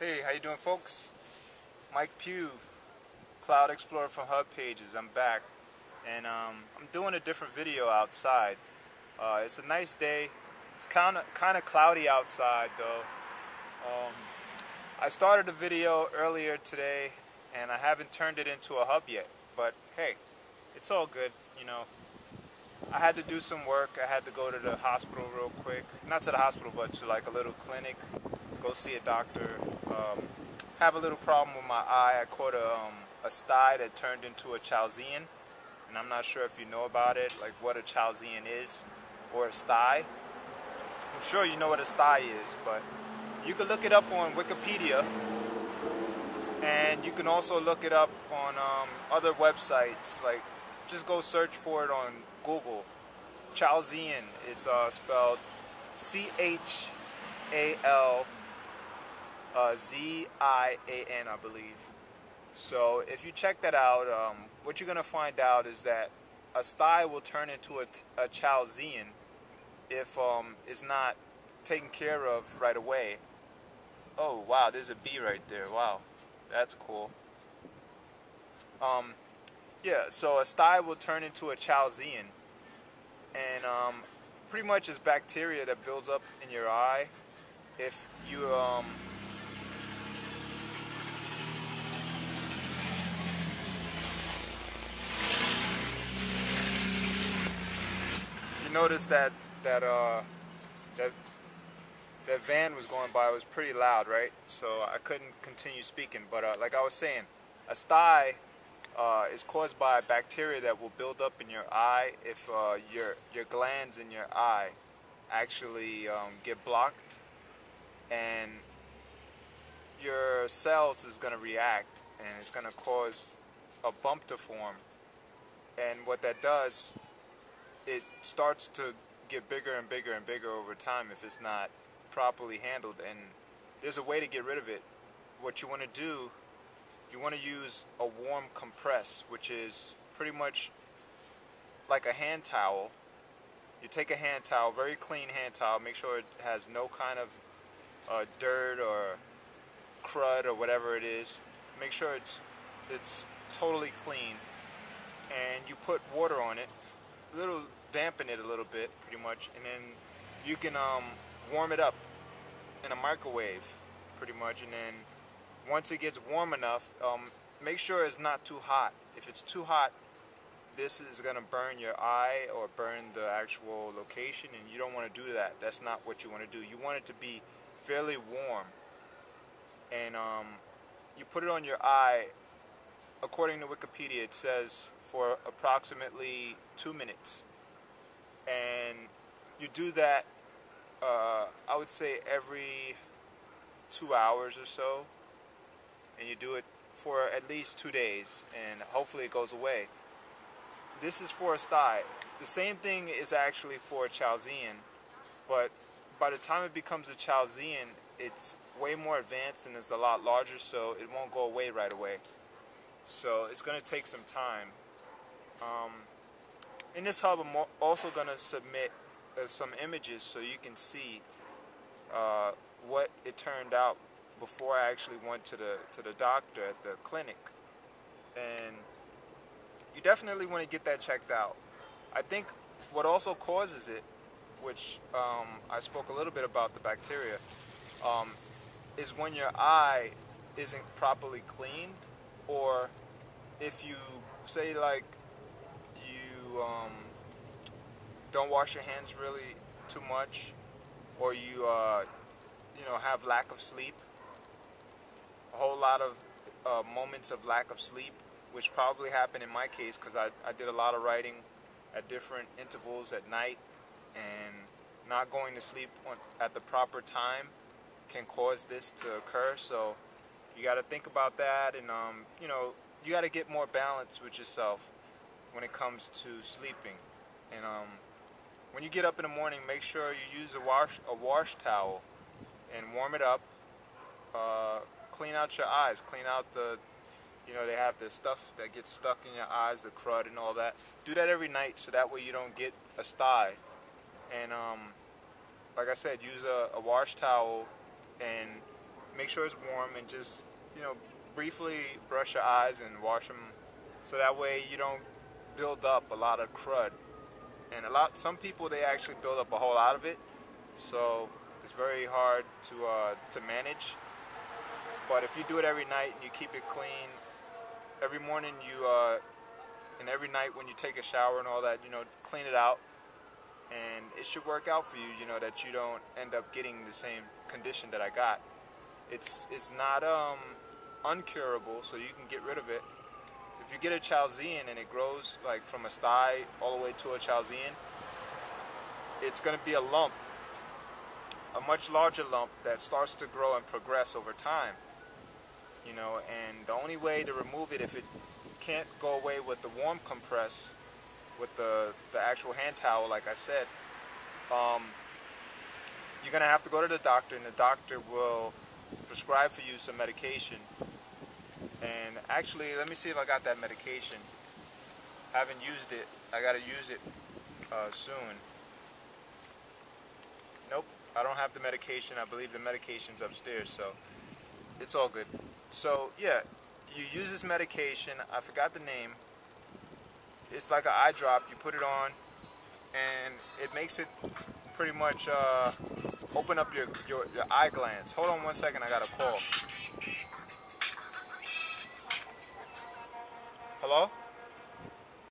Hey, how you doing, folks? Mike Pugh, Cloud Explorer from Hub Pages. I'm back, and I'm doing a different video outside. It's a nice day. It's kind of cloudy outside, though. I started a video earlier today, and I haven't turned it into a hub yet. But hey, it's all good, you know. I had to do some work. I had to go to the hospital real quick. Not to the hospital, but to like a little clinic. Go see a doctor. Have a little problem with my eye. I caught a stye that turned into a Chalazion, and I'm not sure if you know about it, like what a Chalazion is, or a stye. I'm sure you know what a stye is, but you can look it up on Wikipedia, and you can also look it up on other websites. Like, just go search for it on Google. Chalazion. It's spelled C-H-A-L. Z-I-A-N, I believe. So if you check that out, what you're going to find out is that a stye will turn into a Chalazion if it's not taken care of right away. Oh wow, there's a bee right there. Wow, that's cool. Yeah, so a stye will turn into a Chalazion, and pretty much it's bacteria that builds up in your eye. If you noticed that van was going by. It was pretty loud, right? So I couldn't continue speaking. But like I was saying, a stye is caused by bacteria that will build up in your eye if your glands in your eye actually get blocked, and your cells is going to react, and it's going to cause a bump to form. And what that does, it starts to get bigger and bigger and bigger over time if it's not properly handled. And there's a way to get rid of it. What you want to do, you want to use a warm compress, which is pretty much like a hand towel. You take a hand towel, very clean hand towel, make sure it has no kind of dirt or crud or whatever it is. Make sure it's totally clean, and you put water on it, dampen it a little bit, pretty much, and then you can warm it up in a microwave, pretty much. And then once it gets warm enough, make sure it's not too hot. If it's too hot, this is going to burn your eye or burn the actual location, and you don't want to do that. That's not what you want to do. You want it to be fairly warm, and you put it on your eye. According to Wikipedia, it says for approximately 2 minutes, and you do that I would say every 2 hours or so, and you do it for at least 2 days, and hopefully it goes away. This is for a stye. The same thing is actually for a Chalazion, but by the time it becomes a Chalazion, it's way more advanced and it's a lot larger, so it won't go away right away. So it's going to take some time. In this hub, I'm also going to submit some images so you can see what it turned out before I actually went to the doctor at the clinic. And you definitely want to get that checked out. I think what also causes it, which I spoke a little bit about the bacteria, is when your eye isn't properly cleaned, or if you say like you don't wash your hands really too much, or you have lack of sleep, a whole lot of moments of lack of sleep, which probably happened in my case because I did a lot of writing at different intervals at night, and not going to sleep at the proper time can cause this to occur. So you got to think about that, and you got to get more balance with yourself when it comes to sleeping. And when you get up in the morning, make sure you use a wash towel and warm it up. Clean out your eyes. Clean out they have the stuff that gets stuck in your eyes, the crud and all that. Do that every night, so that way you don't get a stye. And like I said, use a wash towel and make sure it's warm, and just, you know, briefly brush your eyes and wash them, so that way you don't build up a lot of crud. And some people, they actually build up a whole lot of it, so it's very hard to manage. But if you do it every night and you keep it clean, every morning and every night when you take a shower and all that, you know, clean it out, and it should work out for you, you know, that you don't end up getting the same condition that I got. It's not uncurable, so you can get rid of it. If you get a Chalazion and it grows like from a stye all the way to a Chalazion, it's going to be a lump, a much larger lump that starts to grow and progress over time. You know, and the only way to remove it, if it can't go away with the warm compress, with the actual hand towel, like I said, you're going to have to go to the doctor, and the doctor will prescribe for you some medication. And actually, let me see if I got that medication. I haven't used it. I got to use it soon. Nope, I don't have the medication. I believe the medication's upstairs, so it's all good. So yeah, you use this medication. I forgot the name. It's like an eye drop. You put it on, and it makes it pretty much open up your eye glands. Hold on one second, I got a call. Hello?